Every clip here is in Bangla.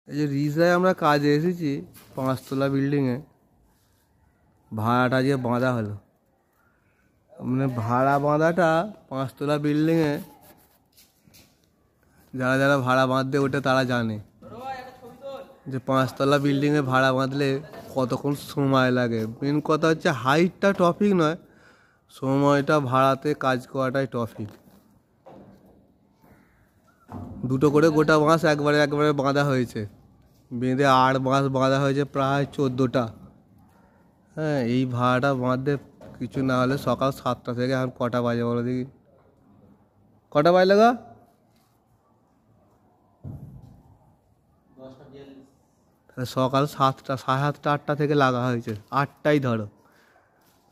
এই যে রিসায় আমরা কাজে এসেছি, 5 তলা বিল্ডিংয়ে ভাড়াটা যে বাঁধা হলো, মানে ভাড়া বাঁধাটা 5 তলা বিল্ডিংয়ে যারা যারা ভাড়া বাঁধতে ওঠে তারা জানে যে 5 তলা বিল্ডিংয়ে ভাড়া বাঁধলে কতক্ষণ সময় লাগে। মেন কথা হচ্ছে হাইটটা টপিক নয়, সময়টা ভাড়াতে কাজ করাটাই টপিক। দুটো করে গোটা বাঁশ একবারে বাঁধা হয়েছে, বেঁধে 8 বাঁশ বাঁধা হয়েছে প্রায় 14টা। হ্যাঁ, এই ভাড়াটা বাঁধতে কিছু না হলে সকাল 7টা থেকে এখন কটা বাজে বলো দেখি, কটা বাজলে গো? সকাল 7টা, 7:30, 8টা থেকে লাগা হয়েছে, 8টাই ধরো,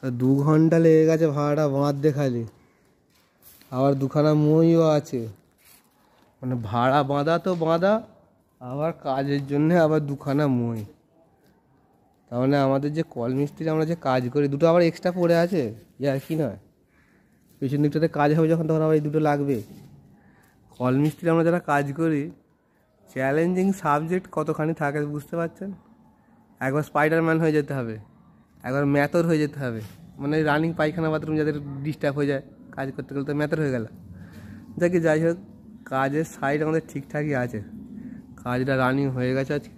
2 ঘন্টা লেগে গেছে ভাড়াটা বাঁধতে খালি। আবার দুখানা মইও আছে, মানে ভাড়া বাঁধা তো বাঁধা, আবার কাজের জন্যে আবার দুখানা মই। তার মানে আমাদের যে কল মিস্ত্রি আমরা যে কাজ করি, দুটো আবার এক্সট্রা পড়ে আছে, আর কি নয়, পেছন দিকটাতে কাজ হবে যখন তখন আবার এই দুটো লাগবে। কল মিস্ত্রি আমরা যারা কাজ করি, চ্যালেঞ্জিং সাবজেক্ট কতখানি থাকে বুঝতে পারছেন। একবার স্পাইডারম্যান হয়ে যেতে হবে, একবার ম্যাথর হয়ে যেতে হবে, মানে রানিং পায়খানা বাথরুম যাদের ডিস্টার্ব হয়ে যায় কাজ করতে গেলে, তো ম্যাথর হয়ে গেল। যাই হোক, কাজের সাইড আমাদের ঠিকঠাকই আছে, কাজটা রানিং হয়ে গেছে আজকে।